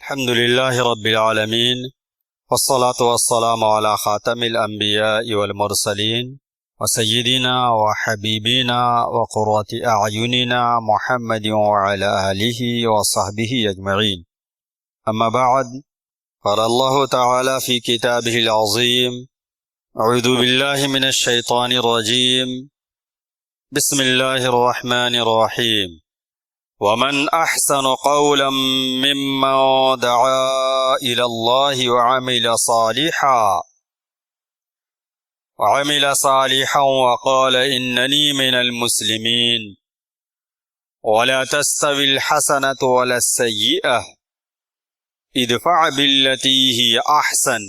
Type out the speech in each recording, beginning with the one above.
الحمد لله رب العالمين والصلاة والسلام على خاتم الأنبياء والمرسلين وسيدنا وحبيبنا وقرة أعيننا محمد وعلى آله وصحبه أجمعين. أما بعد، قال الله تعالى في كتابه العظيم: أعوذ بالله من الشيطان الرجيم، بسم الله الرحمن الرحيم. ومن أحسن قولا ممن دعا إلى الله وعمل صالحا وقال إنني من المسلمين. ولا تستوي الحسنة ولا السيئة ادفع بالتي هي أحسن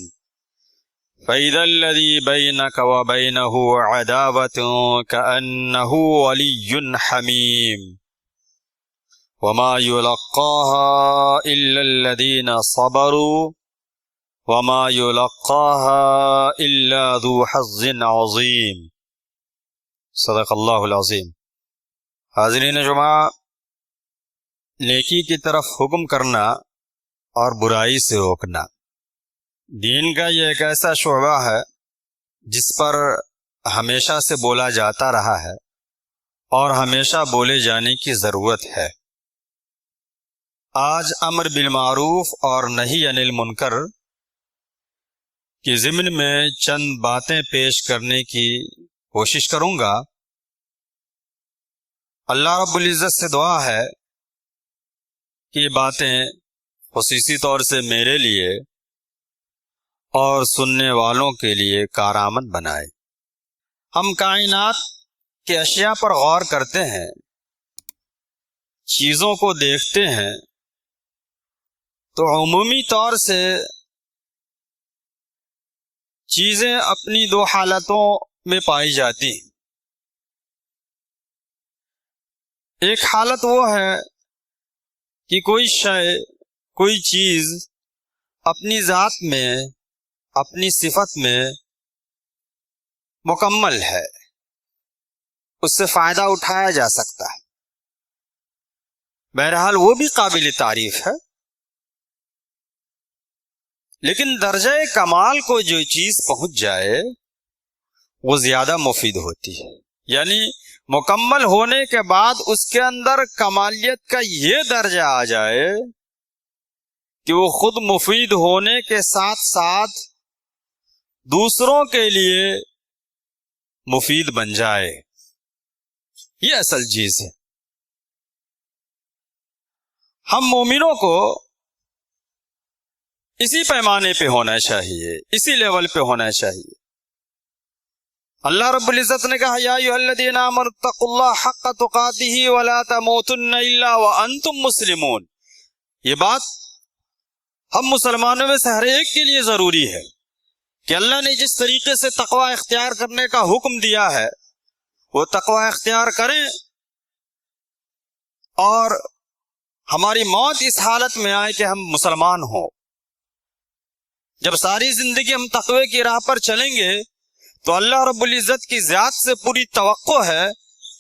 فإذا الذي بينك وبينه عداوة كأنه ولي حميم. وما يلقاها إلا الذين صبروا وما يلقاها إلا ذو حظ عظيم. صدق اللہ العظیم. حاضرین جمعہ، نیکی کی طرف حکم کرنا اور برائی سے روکنا دین کا یہ ایک ایسا شعبہ ہے جس پر ہمیشہ سے بولا جاتا رہا ہے اور ہمیشہ بولے جانے کی ضرورت ہے. آج امر بالمعروف اور نہی عن المنکر کی ضمن میں چند باتیں پیش کرنے کی کوشش کروں گا. اللہ رب العزت سے دعا ہے کہ یہ باتیں خصوصی طور سے میرے لیے اور سننے والوں کے لیے کارآمد بنائے. ہم کائنات کے اشیاء پر غور کرتے ہیں، چیزوں کو دیکھتے ہیں تو عمومی طور سے چیزیں اپنی دو حالتوں میں پائی جاتی ہیں. ایک حالت وہ ہے کہ کوئی شے، کوئی چیز اپنی ذات میں، اپنی صفت میں مکمل ہے، اس سے فائدہ اٹھایا جا سکتا ہے، بہرحال وہ بھی قابل تعریف ہے. لیکن درجہ کمال کو جو چیز پہنچ جائے وہ زیادہ مفید ہوتی ہے. یعنی مکمل ہونے کے بعد اس کے اندر کمالیت کا یہ درجہ آ جائے کہ وہ خود مفید ہونے کے ساتھ ساتھ دوسروں کے لیے مفید بن جائے. یہ اصل چیز ہے. ہم مومنوں کو اسی پیمانے پہ ہونا چاہیے، اسی لیول پہ ہونا چاہیے. اللہ رب العزت نے کہا: یا ایھا الذین آمنوا اتقوا اللہ حق تقاتہ ولا تموتن الا وانتم مسلمون. یہ بات ہم مسلمانوں میں سے ہر ایک کے لیے ضروری ہے کہ اللہ نے جس طریقے سے تقوی اختیار کرنے کا حکم دیا ہے وہ تقوی اختیار کریں، اور ہماری موت اس حالت میں آئے کہ ہم مسلمان ہوں. جب ساری زندگی ہم تقوی کی راہ پر چلیں گے تو اللہ رب العزت کی ذات سے پوری توقع ہے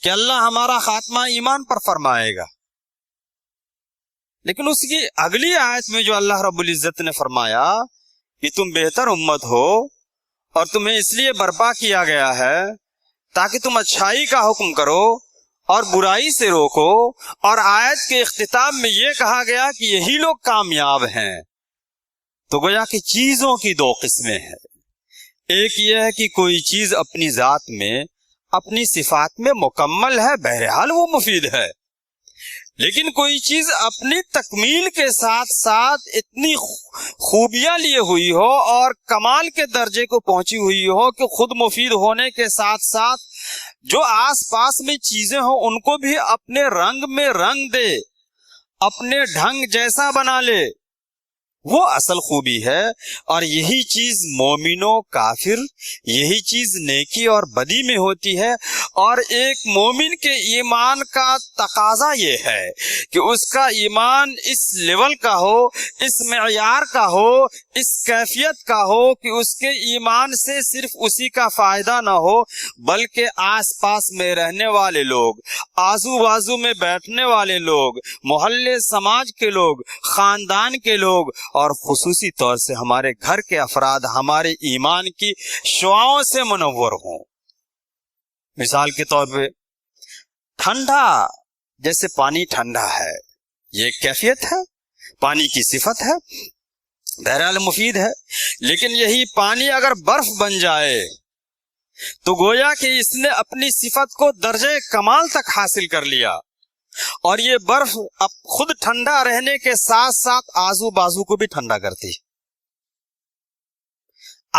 کہ اللہ ہمارا خاتمہ ایمان پر فرمائے گا. لیکن اس کی اگلی آیت میں جو اللہ رب العزت نے فرمایا کہ تم بہتر امت ہو اور تمہیں اس لیے برپا کیا گیا ہے تاکہ تم اچھائی کا حکم کرو اور برائی سے روکو، اور آیت کے اختتام میں یہ کہا گیا کہ یہی لوگ کامیاب ہیں. تو گویا کہ چیزوں کی دو قسمیں ہیں. ایک یہ ہے کہ کوئی چیز اپنی ذات میں، اپنی صفات میں مکمل ہے، بہرحال وہ مفید ہے. لیکن کوئی چیز اپنی تکمیل کے ساتھ ساتھ اتنی خوبیاں لیے ہوئی ہو اور کمال کے درجے کو پہنچی ہوئی ہو کہ خود مفید ہونے کے ساتھ ساتھ جو آس پاس میں چیزیں ہوں ان کو بھی اپنے رنگ میں رنگ دے، اپنے ڈھنگ جیسا بنا لے، وہ اصل خوبی ہے، اور یہی چیز مومن و کافر، یہی چیز نیکی اور بدی میں ہوتی ہے۔ اور ایک مومن کے ایمان کا تقاضا یہ ہے کہ اس کا ایمان اس لیول کا ہو، اس معیار کا ہو، اس کیفیت کا ہو کہ اس کے ایمان سے صرف اسی کا فائدہ نہ ہو، بلکہ آس پاس میں رہنے والے لوگ، آزو بازو میں بیٹھنے والے لوگ، محلے سماج کے لوگ، خاندان کے لوگ، اور خصوصی طور سے ہمارے گھر کے افراد ہمارے ایمان کی شعاعوں سے منور ہوں۔ مثال کے طور پہ ٹھنڈا، جیسے پانی ٹھنڈا ہے، یہ ایک کیفیت ہے، پانی کی صفت ہے، بہرحال مفید ہے۔ لیکن یہی پانی اگر برف بن جائے تو گویا کہ اس نے اپنی صفت کو درجہ کمال تک حاصل کر لیا، اور یہ برف اب خود ٹھنڈا رہنے کے ساتھ ساتھ آزو بازو کو بھی ٹھنڈا کرتی۔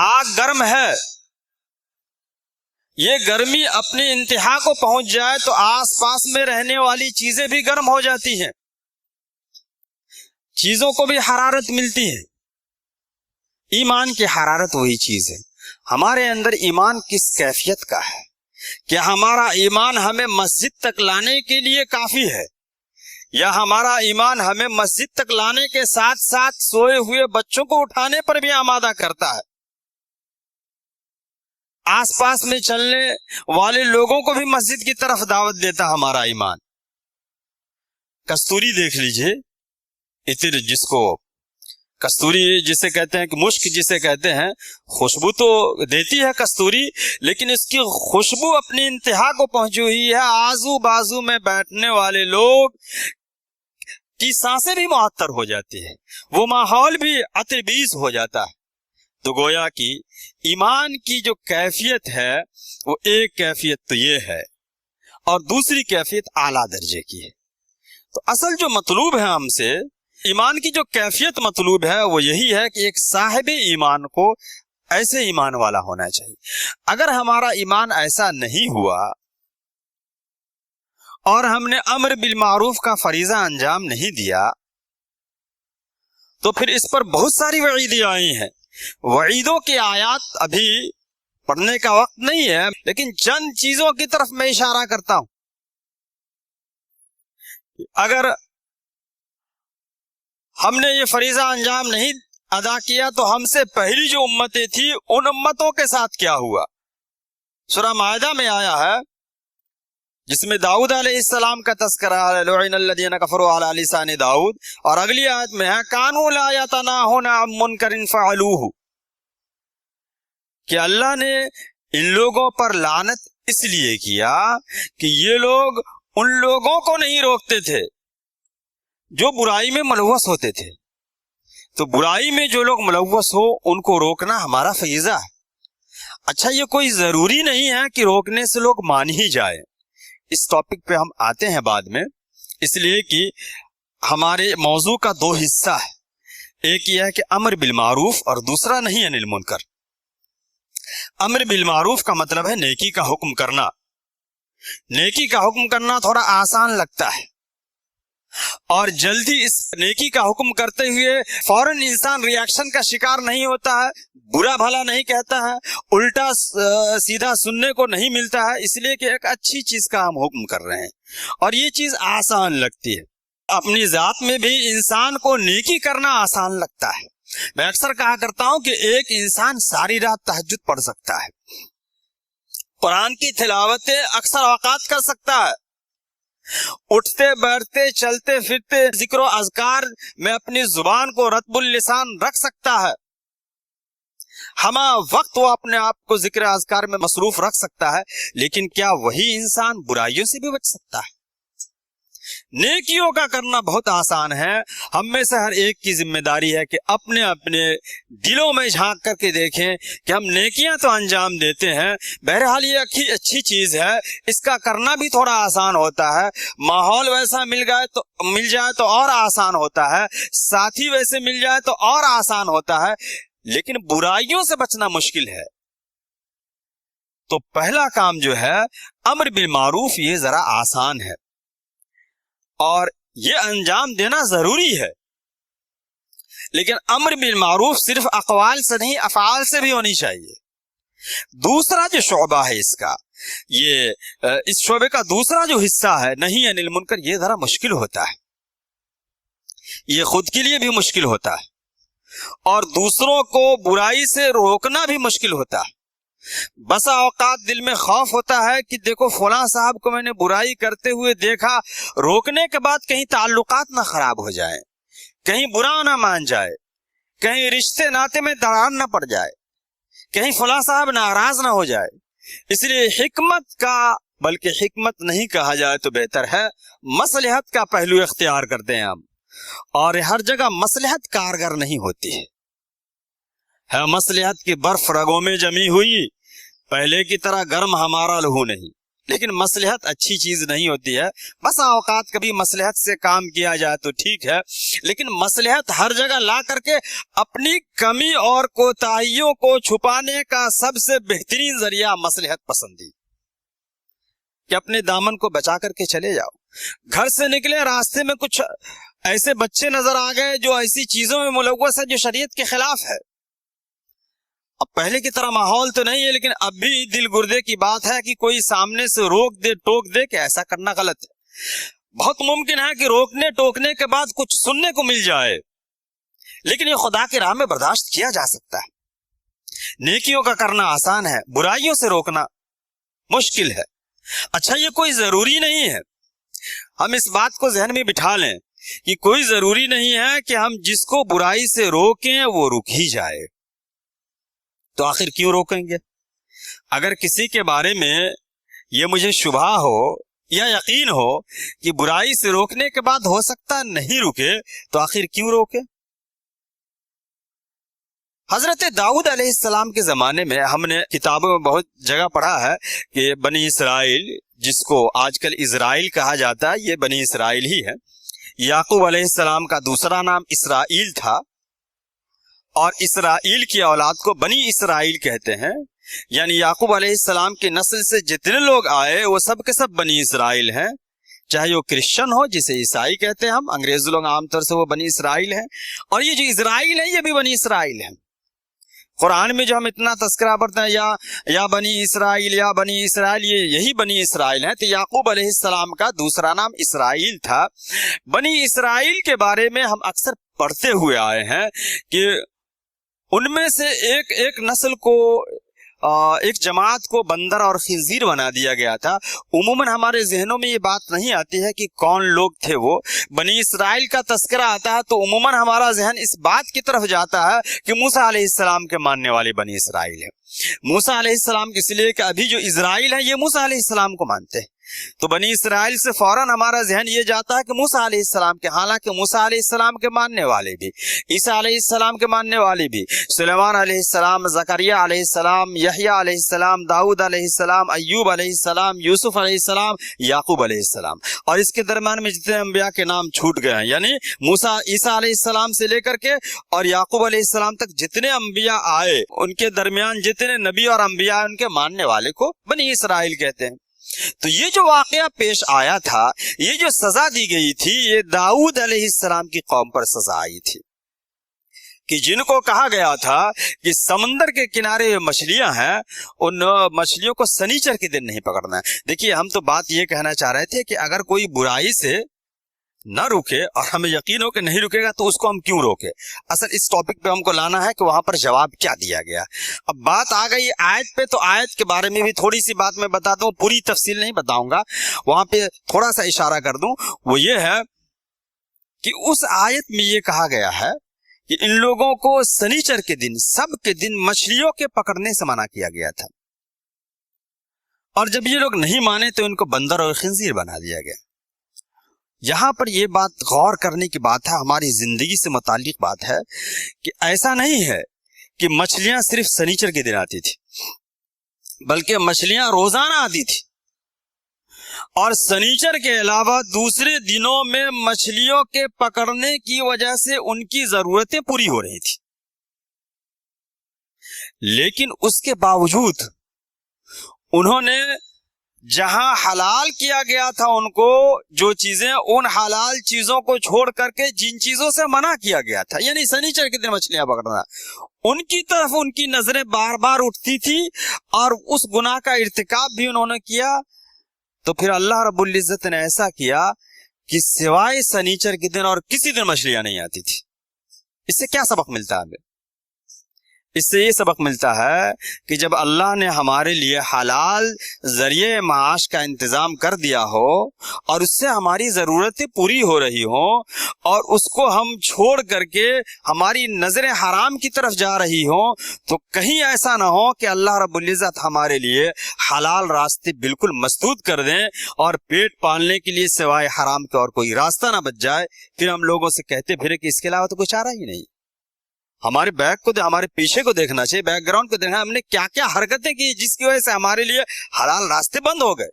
آگ گرم ہے، یہ گرمی اپنی انتہا کو پہنچ جائے تو آس پاس میں رہنے والی چیزیں بھی گرم ہو جاتی ہیں، چیزوں کو بھی حرارت ملتی ہے۔ ایمان کی حرارت وہی چیز ہے۔ ہمارے اندر ایمان کس کیفیت کا ہے؟ کیا ہمارا ایمان ہمیں مسجد تک لانے کے لیے کافی ہے، یا ہمارا ایمان ہمیں مسجد تک لانے کے ساتھ ساتھ سوئے ہوئے بچوں کو اٹھانے پر بھی آمادہ کرتا ہے؟ آس پاس میں چلنے والے لوگوں کو بھی مسجد کی طرف دعوت دیتا ہمارا ایمان۔ کستوری دیکھ لیجئے، عطر جس کو کستوری جسے کہتے ہیں کہ مشک جسے کہتے ہیں، خوشبو تو دیتی ہے کستوری، لیکن اس کی خوشبو اپنی انتہا کو پہنچی ہوئی ہے، آزو بازو میں بیٹھنے والے لوگ کی سانسیں بھی معطر ہو جاتی ہے، وہ ماحول بھی عطر بیز ہو جاتا ہے۔ تو گویا کی ایمان کی جو کیفیت ہے وہ ایک کیفیت تو یہ ہے، اور دوسری کیفیت اعلیٰ درجے کی ہے۔ تو اصل جو مطلوب ہے ہم سے، ایمان کی جو کیفیت مطلوب ہے وہ یہی ہے کہ ایک صاحب ایمان کو ایسے ایمان والا ہونا چاہیے۔ اگر ہمارا ایمان ایسا نہیں ہوا اور ہم نے امر بالمعروف کا فریضہ انجام نہیں دیا تو پھر اس پر بہت ساری وعیدیں آئی ہیں۔ وعیدوں کی آیات ابھی پڑھنے کا وقت نہیں ہے، لیکن چند چیزوں کی طرف میں اشارہ کرتا ہوں۔ اگر ہم نے یہ فریضہ انجام نہیں ادا کیا تو ہم سے پہلی جو امتیں تھی ان امتوں کے ساتھ کیا ہوا؟ سورہ مائدہ میں آیا ہے جس میں داؤد علیہ السلام کا تذکرہ ہے، لعن الذین کفروا علی لسان داؤد، اور اگلی آیت میں ہے کانوا لا یتناہون عن منکر فعلوہ، کہ اللہ نے ان لوگوں پر لعنت اس لیے کیا کہ یہ لوگ ان لوگوں کو نہیں روکتے تھے جو برائی میں ملوث ہوتے تھے۔ تو برائی میں جو لوگ ملوث ہو ان کو روکنا ہمارا فریضہ ہے۔ اچھا، یہ کوئی ضروری نہیں ہے کہ روکنے سے لوگ مان ہی جائیں، اس ٹاپک پہ ہم آتے ہیں بعد میں، اس لیے کہ ہمارے موضوع کا دو حصہ ہے، ایک یہ ہے کہ امر بالمعروف اور دوسرا نہیں عن المنکر۔ امر بالمعروف کا مطلب ہے نیکی کا حکم کرنا۔ نیکی کا حکم کرنا تھوڑا آسان لگتا ہے، اور جلدی اس نیکی کا حکم کرتے ہوئے فوراً انسان ریاکشن کا شکار نہیں ہوتا ہے، برا بھلا نہیں کہتا ہے، الٹا سیدھا سننے کو نہیں ملتا ہے، اس لیے کہ ایک اچھی چیز کا ہم حکم کر رہے ہیں اور یہ چیز آسان لگتی ہے۔ اپنی ذات میں بھی انسان کو نیکی کرنا آسان لگتا ہے۔ میں اکثر کہا کرتا ہوں کہ ایک انسان ساری رات تہجد پڑھ سکتا ہے، قرآن کی تلاوتیں اکثر اوقات کر سکتا ہے، اٹھتے بیٹھتے چلتے پھرتے ذکر و اذکار میں اپنی زبان کو رطب اللسان رکھ سکتا ہے، ہمہ وقت وہ اپنے آپ کو ذکر اذکار میں مصروف رکھ سکتا ہے، لیکن کیا وہی انسان برائیوں سے بھی بچ سکتا ہے؟ نیکیوں کا کرنا بہت آسان ہے۔ ہم میں سے ہر ایک کی ذمہ داری ہے کہ اپنے اپنے دلوں میں جھانک کر کے دیکھیں کہ ہم نیکیاں تو انجام دیتے ہیں، بہرحال یہ اچھی چیز ہے، اس کا کرنا بھی تھوڑا آسان ہوتا ہے، ماحول ویسا مل جائے تو اور آسان ہوتا ہے، ساتھی ویسے مل جائے تو اور آسان ہوتا ہے، لیکن برائیوں سے بچنا مشکل ہے۔ تو پہلا کام جو ہے امر بالمعروف، یہ ذرا آسان ہے اور یہ انجام دینا ضروری ہے، لیکن امر بالمعروف صرف اقوال سے نہیں افعال سے بھی ہونی چاہیے. دوسرا جو شعبہ ہے اس کا، یہ اس شعبے کا دوسرا جو حصہ ہے نہی عن المنکر، یہ ذرا مشکل ہوتا ہے، یہ خود کے لیے بھی مشکل ہوتا ہے اور دوسروں کو برائی سے روکنا بھی مشکل ہوتا ہے. بسا اوقات دل میں خوف ہوتا ہے کہ دیکھو فلاں صاحب کو میں نے برائی کرتے ہوئے دیکھا، روکنے کے بعد کہیں تعلقات نہ خراب ہو جائے، کہیں برا نہ مان جائے، کہیں رشتے ناطے میں دراڑ نہ پڑ جائے، کہیں فلاں صاحب ناراض نہ ہو جائے. اس لیے حکمت کا، بلکہ حکمت نہیں کہا جائے تو بہتر ہے، مصلحت کا پہلو اختیار کرتے ہیں ہم. اور ہر جگہ مصلحت کارگر نہیں ہوتی ہے، مصلحت کی برف رگوں میں جمی ہوئی، پہلے کی طرح گرم ہمارا لہو نہیں. لیکن مصلحت اچھی چیز نہیں ہوتی ہے. بس اوقات کبھی مصلحت سے کام کیا جائے تو ٹھیک ہے، لیکن مصلحت ہر جگہ لا کر کے اپنی کمی اور کوتاہیوں کو چھپانے کا سب سے بہترین ذریعہ مصلحت پسندی، کہ اپنے دامن کو بچا کر کے چلے جاؤ. گھر سے نکلے، راستے میں کچھ ایسے بچے نظر آ گئے جو ایسی چیزوں میں ملوث ہے جو شریعت کے خلاف ہے. اب پہلے کی طرح ماحول تو نہیں ہے، لیکن اب بھی دل گردے کی بات ہے کہ کوئی سامنے سے روک دے، ٹوک دے کہ ایسا کرنا غلط ہے. بہت ممکن ہے کہ روکنے ٹوکنے کے بعد کچھ سننے کو مل جائے، لیکن یہ خدا کی راہ میں برداشت کیا جا سکتا ہے. نیکیوں کا کرنا آسان ہے، برائیوں سے روکنا مشکل ہے. اچھا، یہ کوئی ضروری نہیں ہے، ہم اس بات کو ذہن میں بٹھا لیں کہ کوئی ضروری نہیں ہے کہ ہم جس کو برائی سے روکیں وہ رک ہی جائے. تو آخر کیوں روکیں گے؟ اگر کسی کے بارے میں یہ مجھے شبہ ہو یا یقین ہو کہ برائی سے روکنے کے بعد ہو سکتا نہیں رکے، تو آخر کیوں روکے؟ حضرت داؤد علیہ السلام کے زمانے میں ہم نے کتابوں میں بہت جگہ پڑھا ہے کہ بنی اسرائیل، جس کو آج کل اسرائیل کہا جاتا ہے، یہ بنی اسرائیل ہی ہے. یعقوب علیہ السلام کا دوسرا نام اسرائیل تھا، اور اسرائیل کی اولاد کو بنی اسرائیل کہتے ہیں. یعنی یعقوب علیہ السلام کی نسل سے جتنے لوگ آئے وہ سب کے سب بنی اسرائیل ہیں، چاہے وہ کرسچن ہو جسے عیسائی کہتے ہیں ہم، انگریز لوگ عام طور سے وہ بنی اسرائیل ہیں. اور یہ جو اسرائیل ہے یہ بھی بنی اسرائیل ہے. قرآن میں جو ہم اتنا تذکرہ پڑھتے ہیں یا بنی اسرائیل یا بنی اسرائیل، یہی بنی اسرائیل ہیں. تو یعقوب علیہ السلام کا دوسرا نام اسرائیل تھا. بنی اسرائیل کے بارے میں ہم اکثر پڑھتے ہوئے آئے ہیں کہ ان میں سے ایک نسل کو، ایک جماعت کو بندر اور خنزیر بنا دیا گیا تھا. عموماً ہمارے ذہنوں میں یہ بات نہیں آتی ہے کہ کون لوگ تھے وہ. بنی اسرائیل کا تذکرہ آتا ہے تو عموماً ہمارا ذہن اس بات کی طرف جاتا ہے کہ موسیٰ علیہ السلام کے ماننے والے بنی اسرائیل ہیں. موسیٰ علیہ السلام اس لیے کہ ابھی جو اسرائیل ہے یہ موسیٰ علیہ السلام کو مانتے ہیں، تو بنی اسرائیل سے فوراً ہمارا ذہن یہ جاتا ہے کہ موسیٰ علیہ السلام کے. حالانکہ موسیٰ علیہ السلام کے ماننے والے بھی، عیسیٰ علیہ السلام کے ماننے والے بھی، سلیمان علیہ السلام، زکریا علیہ السلام، یحییٰ علیہ السلام، داؤد علیہ السلام، ایوب علیہ السلام، یوسف علیہ السلام، یعقوب علیہ السلام، اور اس کے درمیان میں جتنے انبیاء کے نام چھوٹ گئے ہیں، یعنی عیسیٰ علیہ السلام سے لے کر کے اور یعقوب علیہ السلام تک جتنے انبیاء آئے، ان کے درمیان جتنے نبی اور انبیاء ان کے ماننے والے کو بنی اسرائیل کہتے ہیں. تو یہ جو واقعہ پیش آیا تھا، یہ جو سزا دی گئی تھی، یہ داؤد علیہ السلام کی قوم پر سزا آئی تھی کہ جن کو کہا گیا تھا کہ سمندر کے کنارے مچھلیاں ہیں، ان مچھلیوں کو سنیچر کے دن نہیں پکڑنا ہے. دیکھیے، ہم تو بات یہ کہنا چاہ رہے تھے کہ اگر کوئی برائی سے نہ رکے اور ہمیں یقین ہو کہ نہیں رکے گا تو اس کو ہم کیوں روکے. اصل اس ٹاپک پہ ہم کو لانا ہے کہ وہاں پر جواب کیا دیا گیا. اب بات آ گئی آیت پہ، تو آیت کے بارے میں بھی تھوڑی سی بات میں بتاتا ہوں، پوری تفصیل نہیں بتاؤں گا، وہاں پہ تھوڑا سا اشارہ کر دوں. وہ یہ ہے کہ اس آیت میں یہ کہا گیا ہے کہ ان لوگوں کو سنیچر کے دن، سب کے دن مچھلیوں کے پکڑنے سے منع کیا گیا تھا، اور جب یہ لوگ نہیں مانے تو ان کو بندر اور خنزیر بنا دیا گیا. یہاں پر یہ بات غور کرنے کی بات ہے، ہماری زندگی سے متعلق بات ہے کہ ایسا نہیں ہے کہ مچھلیاں صرف سنیچر کے دن آتی تھی، بلکہ مچھلیاں روزانہ آتی تھی، اور سنیچر کے علاوہ دوسرے دنوں میں مچھلیوں کے پکڑنے کی وجہ سے ان کی ضرورتیں پوری ہو رہی تھی. لیکن اس کے باوجود انہوں نے جہاں حلال کیا گیا تھا ان کو جو چیزیں، ان حلال چیزوں کو چھوڑ کر کے جن چیزوں سے منع کیا گیا تھا، یعنی سنیچر کے دن مچھلیاں پکڑنا، ان کی طرف ان کی نظریں بار بار اٹھتی تھی اور اس گناہ کا ارتکاب بھی انہوں نے کیا. تو پھر اللہ رب العزت نے ایسا کیا کہ سوائے سنیچر کے دن اور کسی دن مچھلیاں نہیں آتی تھی. اس سے کیا سبق ملتا ہے ہمیں؟ اس سے یہ سبق ملتا ہے کہ جب اللہ نے ہمارے لیے حلال ذریعے معاش کا انتظام کر دیا ہو اور اس سے ہماری ضرورتیں پوری ہو رہی ہوں اور اس کو ہم چھوڑ کر کے ہماری نظریں حرام کی طرف جا رہی ہوں، تو کہیں ایسا نہ ہو کہ اللہ رب العزت ہمارے لیے حلال راستے بالکل مسدود کر دیں اور پیٹ پالنے کے لیے سوائے حرام کے اور کوئی راستہ نہ بچ جائے. پھر ہم لوگوں سے کہتے پھرے کہ اس کے علاوہ تو کوئی چارہ ہی نہیں. ہمارے بیک کو ہمارے پیچھے کو دیکھنا چاہیے، بیک گراؤنڈ کو دیکھنا، ہم نے کیا کیا حرکتیں کی جس کی وجہ سے ہمارے لیے حلال راستے بند ہو گئے.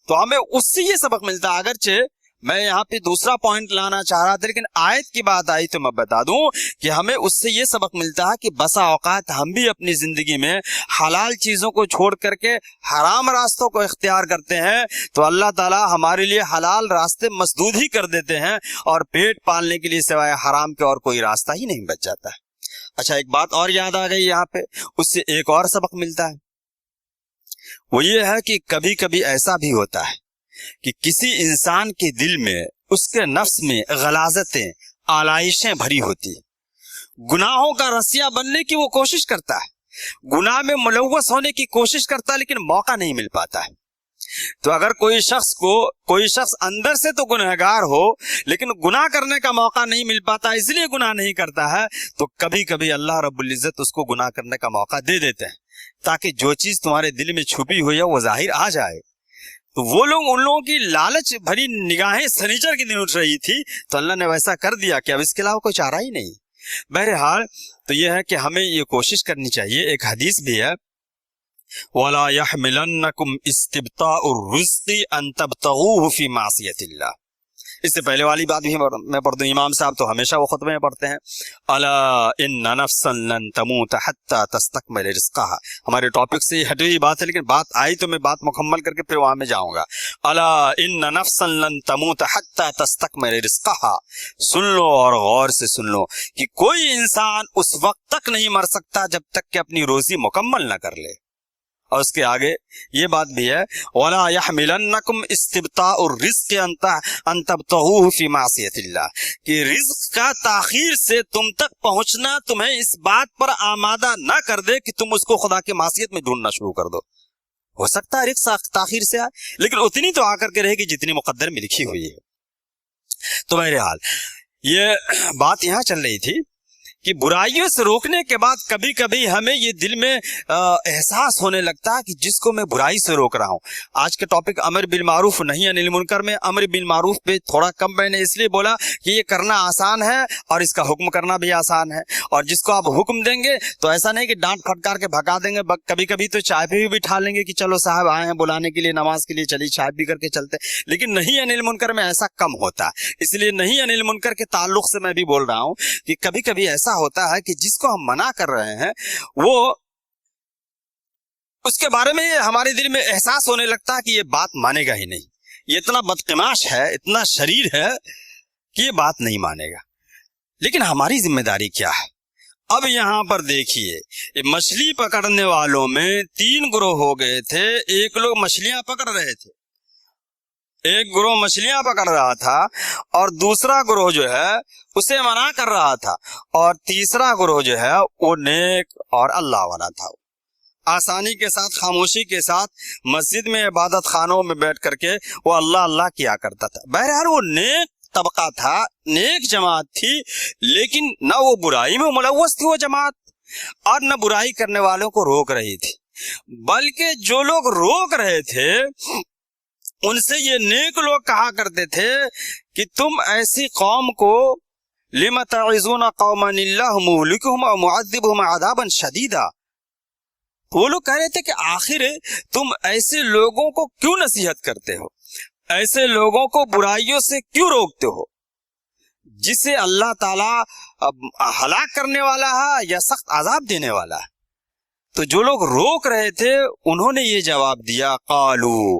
تو ہمیں اس سے یہ سبق ملتا ہے. اگرچہ میں یہاں پہ دوسرا پوائنٹ لانا چاہ رہا تھا، لیکن آیت کی بات آئی تو میں بتا دوں کہ ہمیں اس سے یہ سبق ملتا ہے کہ بسا اوقات ہم بھی اپنی زندگی میں حلال چیزوں کو چھوڑ کر کے حرام راستوں کو اختیار کرتے ہیں تو اللہ تعالیٰ ہمارے لیے حلال راستے مسدود ہی کر دیتے ہیں اور پیٹ پالنے کے لیے سوائے حرام کے اور کوئی راستہ ہی نہیں بچ جاتا ہے. اچھا، ایک بات اور یاد آ گئی یہاں پہ، اس سے ایک اور سبق ملتا ہے. وہ یہ ہے کہ کبھی کبھی ایسا بھی ہوتا ہے کہ کسی انسان کے دل میں، اس کے نفس میں غلاظتیں، آلائشیں بھری ہوتی، گناہوں کا رسیا بننے کی وہ کوشش کرتا ہے، گناہ میں ملوث ہونے کی کوشش کرتا ہے، لیکن موقع نہیں مل پاتا ہے. تو اگر کوئی شخص اندر سے تو گنہگار ہو لیکن گناہ کرنے کا موقع نہیں مل پاتا، اس لیے گناہ نہیں کرتا ہے، تو کبھی کبھی اللہ رب العزت اس کو گناہ کرنے کا موقع دے دیتے ہیں تاکہ جو چیز تمہارے دل میں چھپی ہوئی ہے وہ ظاہر آ جائے. تو وہ لوگ، ان لوگوں کی لالچ بھری نگاہیں سنیچر کے دن اٹھ رہی تھی تو اللہ نے ویسا کر دیا کہ اب اس کے علاوہ کوئی چارہ ہی نہیں. بہرحال تو یہ ہے کہ ہمیں یہ کوشش کرنی چاہیے. ایک حدیث بھی ہے، وَلَا يَحْمِلَنَّكُمْ اسْتِبْطَاءُ الرِّزْقِ أَن تَبْتَغُوهُ فِي مَعْصِيَةِ اللَّهِ. اس سے پہلے والی بات بھی میں پڑھ دوں. امام صاحب تو ہمیشہ وہ خطبے میں پڑھتے ہیں، الا ان نفسا لن تموت حتى تستكمل رزقها. ہمارے ٹاپک سے ہٹی ہوئی بات ہے لیکن بات آئی تو میں بات مکمل کر کے پھر وہاں میں جاؤں گا. الا ان نفسا لن تموت حتى تستكمل رزقها. سن لو اور غور سے سن لو کہ کوئی انسان اس وقت تک نہیں مر سکتا جب تک کہ اپنی روزی مکمل نہ کر لے. اور اس کے آگے یہ بات بھی ہے، وَلَا يَحْمِلَنَّكُمْ اسْتِبْطَاءُ الرِّزْقِ أَن تَبْتَغُوهُ فِي مَعْصِيَةِ اللَّهِ. کہ رزق کا تاخیر سے تم تک پہنچنا تمہیں اس بات پر آمادہ نہ کر دے کہ تم اس کو خدا کی معصیت میں ڈھونڈنا شروع کر دو. ہو سکتا ہے رزق تاخیر سے آئے لیکن اتنی تو آ کر کے رہے گی جتنی مقدر میں لکھی ہوئی ہے. تو بہرحال یہ بات یہاں چل رہی تھی کہ برائیوں سے روکنے کے بعد کبھی کبھی ہمیں یہ دل میں احساس ہونے لگتا ہے کہ جس کو میں برائی سے روک رہا ہوں. آج کے ٹاپک امر بالمعروف نہی عن المنکر میں امر بالمعروف پہ تھوڑا کم میں نے اس لیے بولا کہ یہ کرنا آسان ہے اور اس کا حکم کرنا بھی آسان ہے. اور جس کو آپ حکم دیں گے تو ایسا نہیں کہ ڈانٹ پھٹکار کے بھگا دیں گے، کبھی کبھی تو چائے پہ بھی بٹھا لیں گے کہ چلو صاحب آئے ہیں بلانے کے لیے، نماز کے لیے چلیے چائے پی کر کے چلتے. لیکن نہی عن المنکر میں ایسا کم ہوتا ہے. اس لیے نہی عن المنکر کے تعلق سے میں بھی بول رہا ہوں کہ کبھی کبھی ایسا ہوتا ہے کہ جس کو ہم منع کر رہے ہیں وہ اس کے بارے میں ہمارے دل میں احساس ہونے لگتا ہے کہ یہ بات مانے گا ہی نہیں، یہ اتنا بدقماش ہے، اتنا شریر ہے کہ یہ بات نہیں مانے گا. لیکن ہماری ذمہ داری کیا ہے؟ اب یہاں پر دیکھیے، مچھلی پکڑنے والوں میں 3 گروہ ہو گئے تھے. ایک لوگ مچھلیاں پکڑ رہے تھے، ایک گروہ مچھلیاں پکڑ رہا تھا اور دوسرا گروہ جو ہے اسے منع کر رہا تھا، اور تیسرا گروہ جو ہے وہ نیک اور اللہ والا تھا. آسانی کے ساتھ، خاموشی کے ساتھ مسجد میں، عبادت خانوں میں بیٹھ کر کے وہ اللہ اللہ کیا کرتا تھا. بہرحال وہ نیک طبقہ تھا، نیک جماعت تھی، لیکن نہ وہ برائی میں ملوث تھی وہ جماعت اور نہ برائی کرنے والوں کو روک رہی تھی. بلکہ جو لوگ روک رہے تھے ان سے یہ نیک لوگ کہا کرتے تھے کہ تم ایسی قوم کو لم تعظون قوما اللہ مہلکہم او معذبہم عذابا شدیدا. وہ لوگ کہہ رہے تھے کہ آخر تم ایسے لوگوں کو کیوں نصیحت کرتے ہو، ایسے لوگوں کو برائیوں سے کیوں روکتے ہو جسے اللہ تعالیٰ ہلاک کرنے والا ہے یا سخت عذاب دینے والا ہے. تو جو لوگ روک رہے تھے انہوں نے یہ جواب دیا، قالو،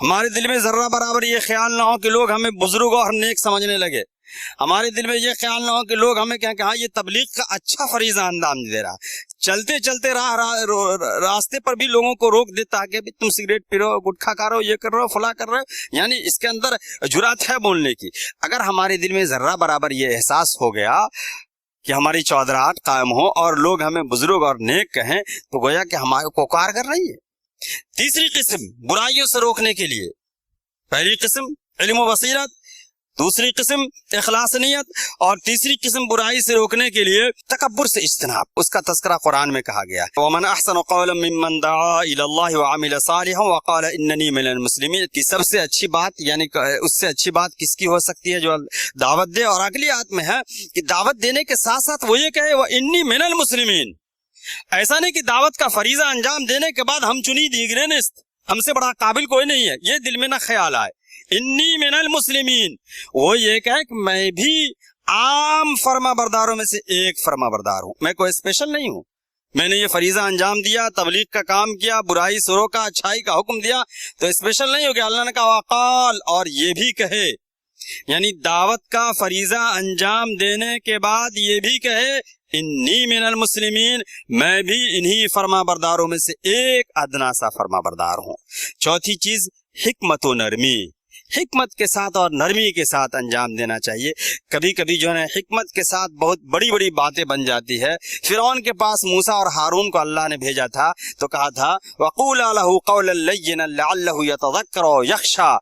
ہمارے دل میں ذرہ برابر یہ خیال نہ ہو کہ لوگ ہمیں بزرگ اور نیک سمجھنے لگے. ہمارے دل میں یہ خیال نہ ہو کہ لوگ ہمیں کہیں کہ ہاں یہ تبلیغ کا اچھا فریضہ انجام دے رہا. چلتے چلتے راستے پر بھی لوگوں کو روک دے تاکہ بھی تم سگریٹ پی رہو, گٹکھا کھا رہو, یہ کر رہو, فلاں کر رہے ہو, یعنی اس کے اندر جرات ہے بولنے کی. اگر ہمارے دل میں ذرہ برابر یہ احساس ہو گیا کہ ہماری چودراہٹ قائم ہو اور لوگ ہمیں بزرگ اور نیک کہیں تو گویا کہ ہمارے کو کار کر رہی ہے. تیسری قسم برائیوں سے روکنے کے لیے, پہلی قسم علم و بصیرت, دوسری قسم اخلاص نیت, اور تیسری قسم برائی سے روکنے کے لیے تکبر سے اجتناب. اس کا تذکرہ قرآن میں کہا گیا ہے وَمَنْ أَحْسَنُ قَوْلًا مِّمَّنْ دَعَا إِلَى اللَّهِ وَعَمِلَ صَالِحًا وَقَالَ إِنَّنِي مِنَ الْمُسْلِمِينَ کی سب سے اچھی بات, یعنی اس سے اچھی بات کس کی ہو سکتی ہے؟ جو دعوت دے. اور اگلی آیت میں ہے کہ دعوت دینے کے ساتھ ساتھ وہ یہ کہے وَإِنِّي مِنَ الْمُسْلِمِينَ. ایسا نہیں کہ دعوت کا فریضہ انجام دینے کے بعد ہم چنی دیگرے نست, ہم سے بڑا قابل کوئی نہیں ہے, یہ دل میں نہ خیال آئے. انی من المسلمین, وہ یہ کہے کہ میں بھی عام فرما برداروں میں سے ایک فرما بردار ہوں, میں کوئی اسپیشل نہیں ہوں. میں نے یہ فریضہ انجام دیا, تبلیغ کا کام کیا, برائی سے روکا, اچھائی کا حکم دیا, تو اسپیشل نہیں ہو گیا. اللہ نے کہا وقال, اور یہ بھی کہے, یعنی دعوت کا فریضہ انجام دینے کے بعد یہ بھی کہے انی من المسلمین, میں بھی انہی فرما برداروں میں سے ایک ادنا سا فرما بردار ہوں. چوتھی چیز حکمت و نرمی, حکمت کے ساتھ اور نرمی کے ساتھ انجام دینا چاہیے. کبھی کبھی جو ہے حکمت کے ساتھ بہت بڑی بڑی باتیں بن جاتی ہے. فرعون کے پاس موسیٰ اور ہارون کو اللہ نے بھیجا تھا تو کہا تھا وَقُولَا لَهُ قَوْلًا لَيِّنًا لَعَلَّهُ يَتَذَكَّرُ أَوْ يَخْشَىٰ,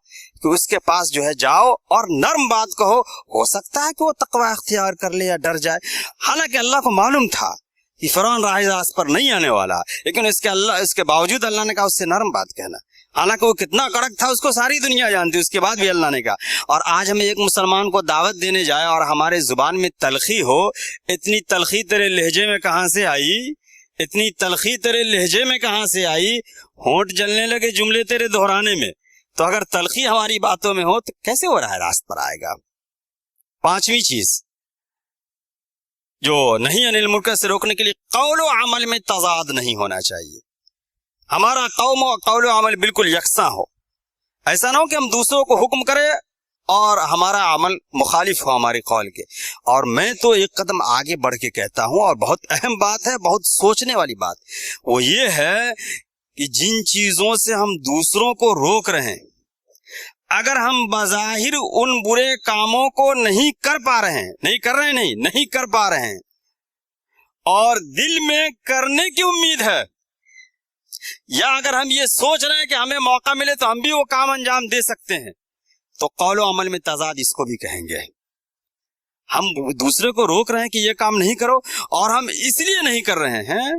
کہ اس کے پاس جو ہے جاؤ اور نرم بات کہو, ہو سکتا ہے کہ وہ تقوی اختیار کر لے یا ڈر جائے. حالانکہ اللہ کو معلوم تھا کہ فرعون راہ راست پر نہیں آنے والا, لیکن اس کے باوجود اللہ نے کہا اس سے نرم بات کہنا. حالانکہ وہ کتنا کڑک تھا اس کو ساری دنیا جانتی, اس کے بعد بھی اللہ نے کہا. اور آج ہمیں ایک مسلمان کو دعوت دینے جائے اور ہمارے زبان میں تلخی ہو, اتنی تلخی تیرے لہجے میں کہاں سے آئی, اتنی تلخی تیرے لہجے میں کہاں سے آئی, ہونٹ جلنے لگے جملے تیرے دہرانے میں, تو اگر تلخی ہماری باتوں میں ہو تو کیسے وہ راہ راست پر آئے گا. پانچویں چیز جو نہیں انل منکر سے روکنے کے لیے قول و عمل میں تضاد نہیں ہونا چاہیے. ہمارا قول و عمل بالکل یکساں ہو. ایسا نہ ہو کہ ہم دوسروں کو حکم کریں اور ہمارا عمل مخالف ہو ہمارے قول کے. اور میں تو ایک قدم آگے بڑھ کے کہتا ہوں, اور بہت اہم بات ہے, بہت سوچنے والی بات, وہ یہ ہے کہ جن چیزوں سے ہم دوسروں کو روک رہے ہیں, اگر ہم بظاہر ان برے کاموں کو نہیں کر پا رہے ہیں, نہیں کر پا رہے ہیں, اور دل میں کرنے کی امید ہے, یا اگر ہم یہ سوچ رہے ہیں کہ ہمیں موقع ملے تو ہم بھی وہ کام انجام دے سکتے ہیں, تو قول و عمل میں تضاد اس کو بھی کہیں گے. ہم دوسرے کو روک رہے ہیں کہ یہ کام نہیں کرو, اور ہم اس لیے نہیں کر رہے ہیں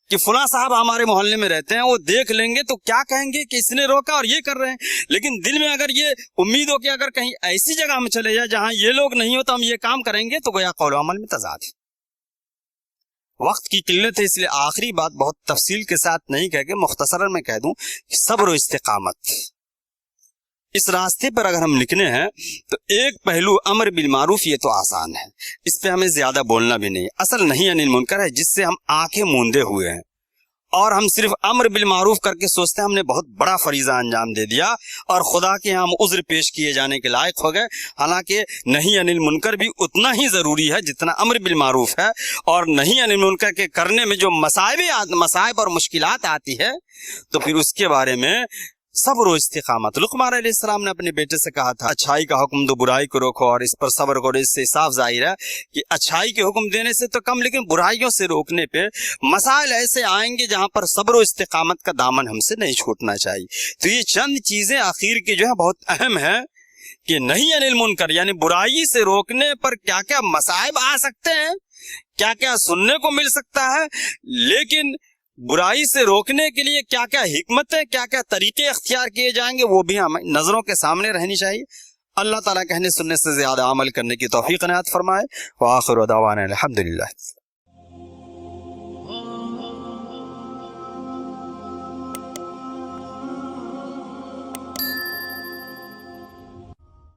کہ فلاں صاحب ہمارے محلے میں رہتے ہیں, وہ دیکھ لیں گے تو کیا کہیں گے کہ اس نے روکا اور یہ کر رہے ہیں. لیکن دل میں اگر یہ امید ہو کہ اگر کہیں ایسی جگہ ہم چلے جائیں جہاں یہ لوگ نہیں ہو تو ہم یہ کام کریں گے, تو گویا قول و عمل میں تضاد ہے. وقت کی قلت ہے, اس لیے آخری بات بہت تفصیل کے ساتھ نہیں کہہ کے مختصراً میں کہہ دوں کہ صبر و استقامت. اس راستے پر اگر ہم نکلے ہیں تو ایک پہلو امر بالمعروف, یہ تو آسان ہے, اس پہ ہمیں زیادہ بولنا بھی نہیں. اصل نہیں انل منکر ہے جس سے ہم آنکھیں موندے ہوئے ہیں, اور ہم صرف امر بالمعروف کر کے سوچتے ہیں ہم نے بہت بڑا فریضہ انجام دے دیا اور خدا کے ہم عذر پیش کیے جانے کے لائق ہو گئے. حالانکہ نہیں انل منکر بھی اتنا ہی ضروری ہے جتنا امر بالمعروف ہے. اور نہیں انل منکر کے کرنے میں جو مصائب اور مشکلات آتی ہے, تو پھر اس کے بارے میں صبر و استقامت. لقمان علیہ السلام نے اپنے بیٹے سے کہا تھا اچھائی کا حکم دو, برائی کو روکو اور اس پر صبر کرو. اس سے صاف ظاہر ہے کہ اچھائی کے حکم دینے سے تو کم, لیکن برائیوں سے روکنے پہ مسائل ایسے آئیں گے جہاں پر صبر و استقامت کا دامن ہم سے نہیں چھوٹنا چاہیے. تو یہ چند چیزیں آخر کی جو ہے بہت اہم ہے کہ نہیں انل منکر یعنی برائی سے روکنے پر کیا کیا مصائب آ سکتے ہیں, کیا کیا سننے کو مل سکتا ہے, لیکن برائی سے روکنے کے لیے کیا کیا حکمتیں, کیا کیا طریقے اختیار کیے جائیں گے, وہ بھی ہمیں نظروں کے سامنے رہنی چاہیے. اللہ تعالیٰ کہنے سننے سے زیادہ عمل کرنے کی توفیق عنایت فرمائے. وآخر دعوانا الحمدللہ.